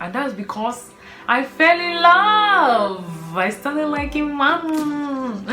and that's because I fell in love. I started liking man.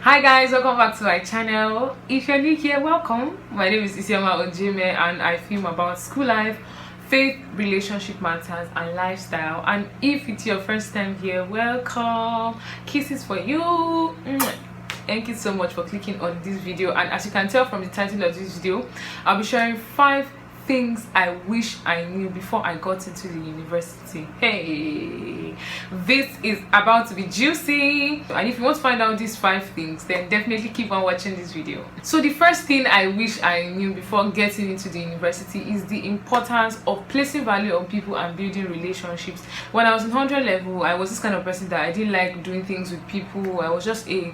Hi guys, welcome back to my channel. If you're new here, welcome. My name is Isioma Ojime and I film about school life, faith, relationship matters and lifestyle. And if it's your first time here, welcome. Kisses for you. Thank you so much for clicking on this video. And as you can tell from the title of this video, I'll be sharing 5 things I wish I knew before I got into the university. Hey, this is about to be juicy. And if you want to find out these 5 things, then definitely keep on watching this video. So the first thing I wish I knew before getting into the university is the importance of placing value on people and building relationships. When I was in 100 level, I was this kind of person that I didn't like doing things with people. I was just a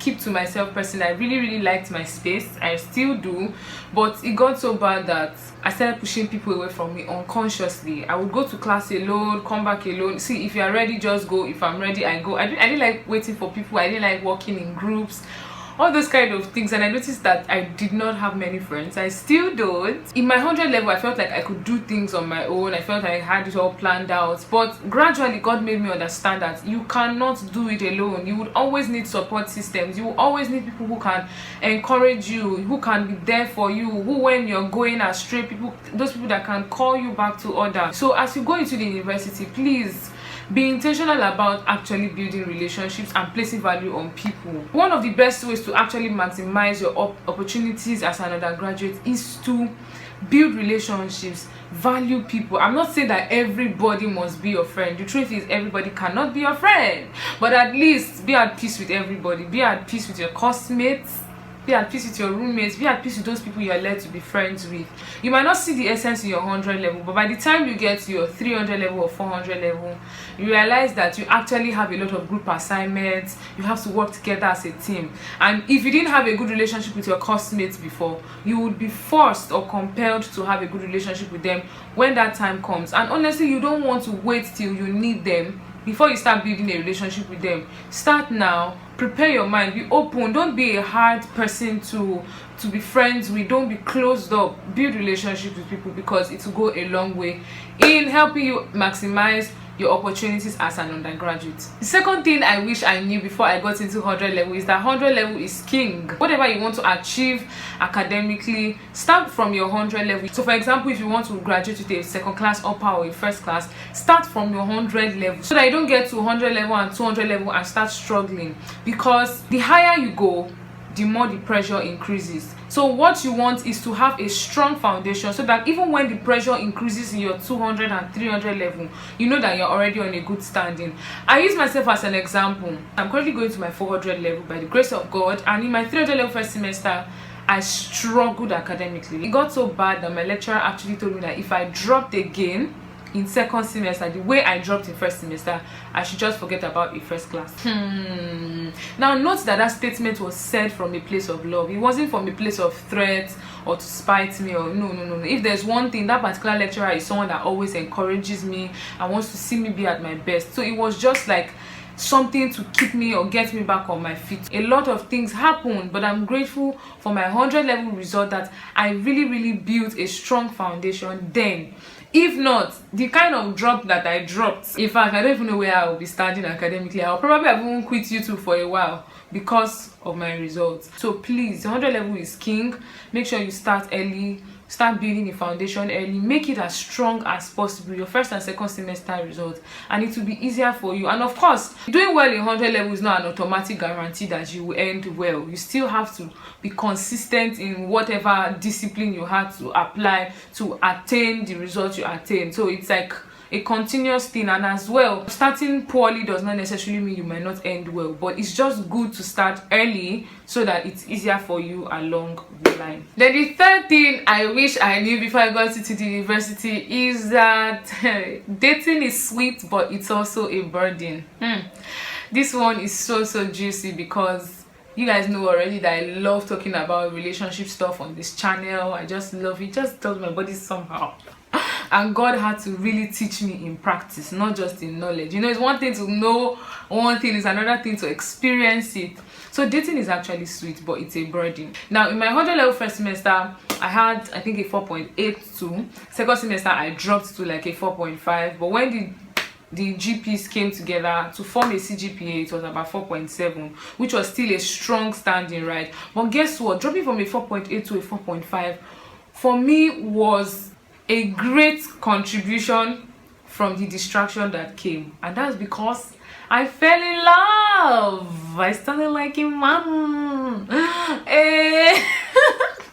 keep to myself person. I really liked my space. I still do, but it got so bad that I started pushing people away from me unconsciously. I would go to class alone, come back alone. See, if you are ready, just go. If I'm ready, I go. I didn't like waiting for people. I didn't like working in groups, all those kind of things. And I noticed that I did not have many friends. I still don't. In my 100 level, I felt like I could do things on my own. I felt like I had it all planned out. But gradually, God made me understand that you cannot do it alone. You would always need support systems. You will always need people who can encourage you, who can be there for you, who when you're going astray, those people that can call you back to order. So as you go into the university, please be intentional about actually building relationships and placing value on people. One of the best ways to actually maximize your opportunities as an undergraduate is to build relationships, value people. I'm not saying that everybody must be your friend. The truth is, everybody cannot be your friend, but at least be at peace with everybody. Be at peace with your classmates, be at peace with your roommates, be at peace with those people you're led to be friends with. You might not see the essence in your 100 level, but by the time you get to your 300 level or 400 level, you realize that you actually have a lot of group assignments. You have to work together as a team. And if you didn't have a good relationship with your classmates before, you would be forced or compelled to have a good relationship with them when that time comes. And honestly, you don't want to wait till you need them before you start building a relationship with them. Start now. Prepare your mind. Be open. Don't be a hard person to be friends with. Don't be closed up. Build relationships with people, because it will go a long way in helping you maximize your opportunities as an undergraduate. The second thing I wish I knew before I got into 100 level is that 100 level is king. Whatever you want to achieve academically, start from your 100 level. So for example, if you want to graduate with a second class upper or a first class, start from your 100 level, so that you don't get to 100 level and 200 level and start struggling, because the higher you go, the more the pressure increases. So what you want is to have a strong foundation, so that even when the pressure increases in your 200 and 300 level, you know that you're already on a good standing. I use myself as an example. I'm currently going to my 400 level by the grace of God, and in my 300 level first semester, I struggled academically. It got so bad that my lecturer actually told me that if I dropped again in second semester the way I dropped in first semester, I should just forget about a first class. Now note that statement was said from a place of love. It wasn't from a place of threat or to spite me, or no. If there's one thing, that particular lecturer is someone that always encourages me and wants to see me be at my best. So it was just like something to keep me or get me back on my feet. A lot of things happened, but I'm grateful for my 100 level result, that I really built a strong foundation then. If not, the kind of drop that I dropped, in fact, I don't even know where I will be standing academically. I'll probably have even quit YouTube for a while because of my results. So please, 100 level is king. Make sure you start early. Start building a foundation early. Make it as strong as possible, your first and second semester results, and it will be easier for you. And of course, doing well in 100 level is not an automatic guarantee that you will end well. You still have to be consistent in whatever discipline you have to apply to attain the results you attain. So it's like a continuous thing. And as well, starting poorly does not necessarily mean you might not end well, but it's just good to start early so that it's easier for you along the line. Then the third thing I wish I knew before I got into the university is that dating is sweet, but it's also a burden. This one is so juicy, because you guys know already that I love talking about relationship stuff on this channel. I just love it. Just does my body somehow. and God had to really teach me in practice, not just in knowledge. It's one thing to know one thing, is another thing to experience it. So dating is actually sweet, but it's a burden. Now in my 100 level first semester, I had, I think, a 4.82. Second semester I dropped to like a 4.5, but when the GPs came together to form a CGPA, it was about 4.7, which was still a strong standing, right? But guess what? Dropping from a 4.8 to a 4.5 for me was a great contribution from the distraction that came, and that's because I fell in love. I started liking man.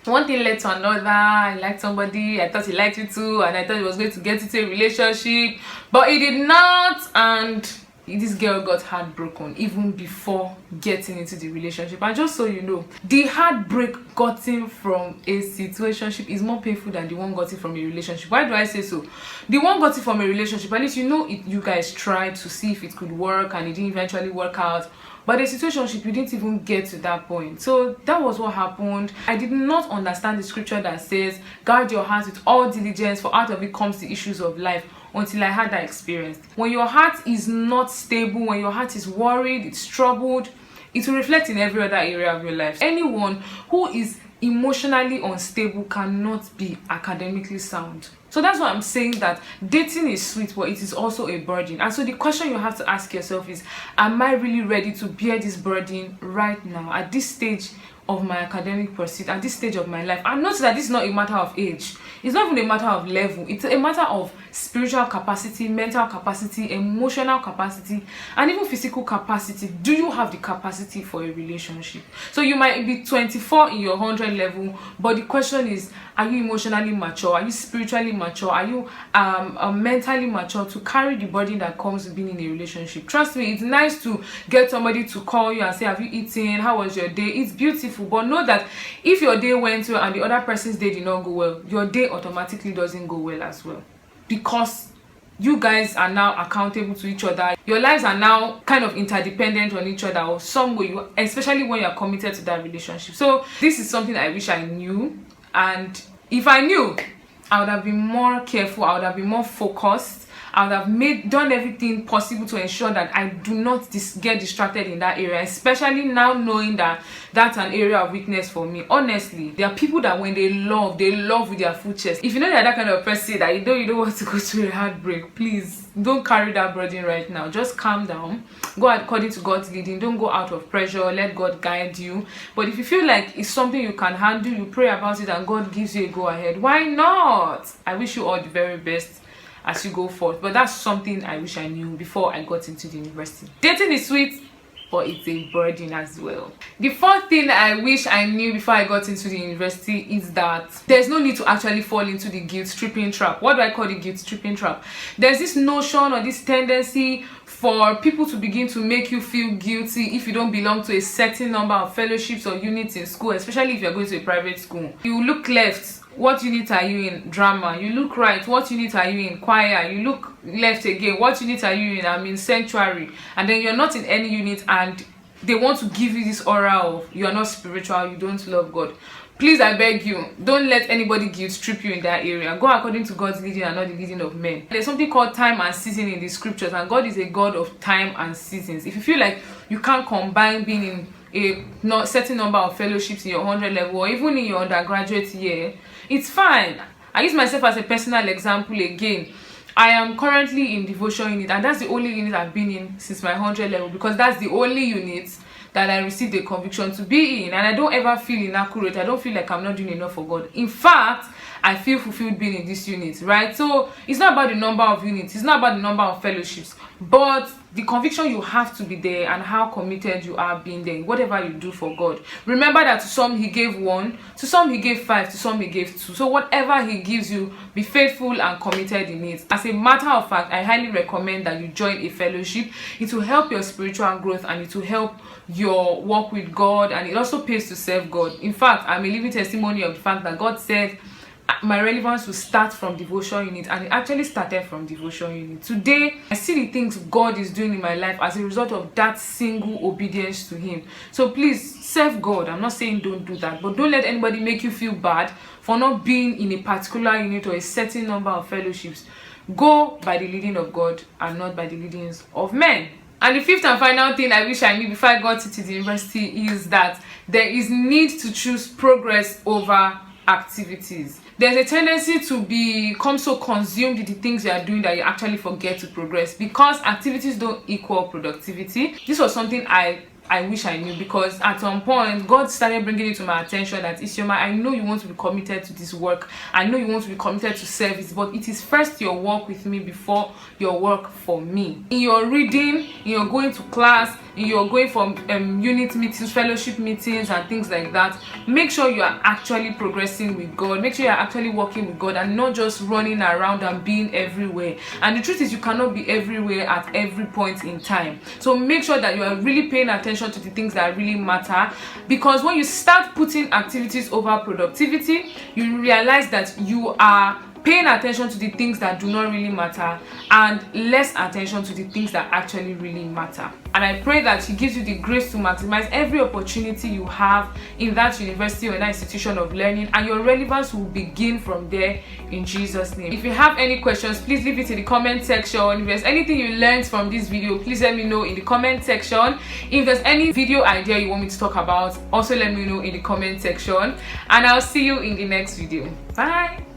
One thing led to another. I liked somebody, I thought he liked me too, and I thought he was going to get into a relationship, but he did not, and this girl got heartbroken even before getting into the relationship. And just so you know, the heartbreak gotten from a situationship is more painful than the one gotten from a relationship. Why do I say so? The one gotten from a relationship, at least you guys tried to see if it could work, and it didn't eventually work out. But the situationship, you didn't even get to that point. So that was what happened. I did not understand the scripture that says, guard your heart with all diligence, for out of it comes the issues of life, until I had that experience. When your heart is not stable, when your heart is worried, it's troubled, it will reflect in every other area of your life. Anyone who is emotionally unstable cannot be academically sound. So that's why I'm saying that dating is sweet, but it is also a burden. And so the question you have to ask yourself is, am I really ready to bear this burden right now, at this stage of my academic pursuit, at this stage of my life? And notice that this is not a matter of age. It's not even a matter of level. It's a matter of spiritual capacity, mental capacity, emotional capacity, and even physical capacity. Do you have the capacity for a relationship? So you might be 24 in your 100 level, but the question is, are you emotionally mature? Are you spiritually mature? Are you mentally mature to carry the burden that comes with being in a relationship? Trust me, it's nice to get somebody to call you and say, have you eaten? How was your day? It's beautiful, but know that if your day went well and the other person's day did not go well, your day automatically doesn't go well as well, because you guys are now accountable to each other. Your lives are now kind of interdependent on each other, or some way, especially when you're committed to that relationship. So this is something I wish I knew, and if I knew, I would have been more careful, I would have been more focused, I would have done everything possible to ensure that I do not get distracted in that area, especially now knowing that that's an area of weakness for me. Honestly, there are people that when they love with their full chest. If you know that kind of person that you don't want to go through a heartbreak, please don't carry that burden right now. Just calm down, go according to God's leading. Don't go out of pressure, let God guide you. But if you feel like it's something you can handle, you pray about it and God gives you a go ahead, why not? I wish you all the very best as you go forth. But that's something I wish I knew before I got into the university. Dating is sweet, but it's a burden as well. The fourth thing I wish I knew before I got into the university is that there's no need to actually fall into the guilt tripping trap. What do I call the guilt tripping trap? There's this notion or this tendency for people to begin to make you feel guilty if you don't belong to a certain number of fellowships or units in school, especially if you're going to a private school. You look left, what unit are you in? Drama. You look right, what unit are you in? Choir. You look left again, what unit are you in? I'm in sanctuary. And then you're not in any unit, and they want to give you this aura of you are not spiritual, you don't love God. Please, I beg you, don't let anybody guilt trip you in that area. Go according to God's leading and not the leading of men. There's something called time and season in the scriptures, and God is a God of time and seasons. If you feel like you can't combine being in a certain number of fellowships in your 100 level or even in your undergraduate year, it's fine. I use myself as a personal example again. I am currently in devotion unit, and that's the only unit I've been in since my 100 level, because that's the only unit that I received a conviction to be in, and I don't ever feel inaccurate. I don't feel like I'm not doing enough for God. In fact, I feel fulfilled being in this unit, right? So it's not about the number of units, it's not about the number of fellowships, but the conviction you have to be there and how committed you are being there, whatever you do for God. Remember that to some he gave 1, to some he gave 5, to some he gave 2. So whatever he gives you, be faithful and committed in it. As a matter of fact, I highly recommend that you join a fellowship. It will help your spiritual growth, and it will help your walk with God, and it also pays to serve God. In fact, I'm a living testimony of the fact that God said, my relevance will start from devotion unit, and it actually started from devotion unit. Today I see the things God is doing in my life as a result of that single obedience to him. So please serve God. I'm not saying don't do that, but don't let anybody make you feel bad for not being in a particular unit or a certain number of fellowships. Go by the leading of God and not by the leadings of men. And the fifth and final thing I wish I knew before I got into the university is that there is need to choose progress over activities. There's a tendency to become so consumed with the things you are doing that you actually forget to progress, because activities don't equal productivity. This was something I wish I knew, because at some point God started bringing it to my attention that, Isioma, I know you want to be committed to this work, I know you want to be committed to service, but it is first your work with me before your work for me. In your reading, in your going to class, in your going for unit meetings, fellowship meetings and things like that, make sure you are actually progressing with God. Make sure you are actually working with God and not just running around and being everywhere. And the truth is, you cannot be everywhere at every point in time. So make sure that you are really paying attention to the things that really matter, because when you start putting activities over productivity, you realize that you are paying attention to the things that do not really matter and less attention to the things that actually really matter. And I pray that he gives you the grace to maximize every opportunity you have in that university or in that institution of learning, and your relevance will begin from there in Jesus' name. If you have any questions, please leave it in the comment section. If there's anything you learned from this video, please let me know in the comment section. If there's any video idea you want me to talk about, also let me know in the comment section, and I'll see you in the next video. Bye.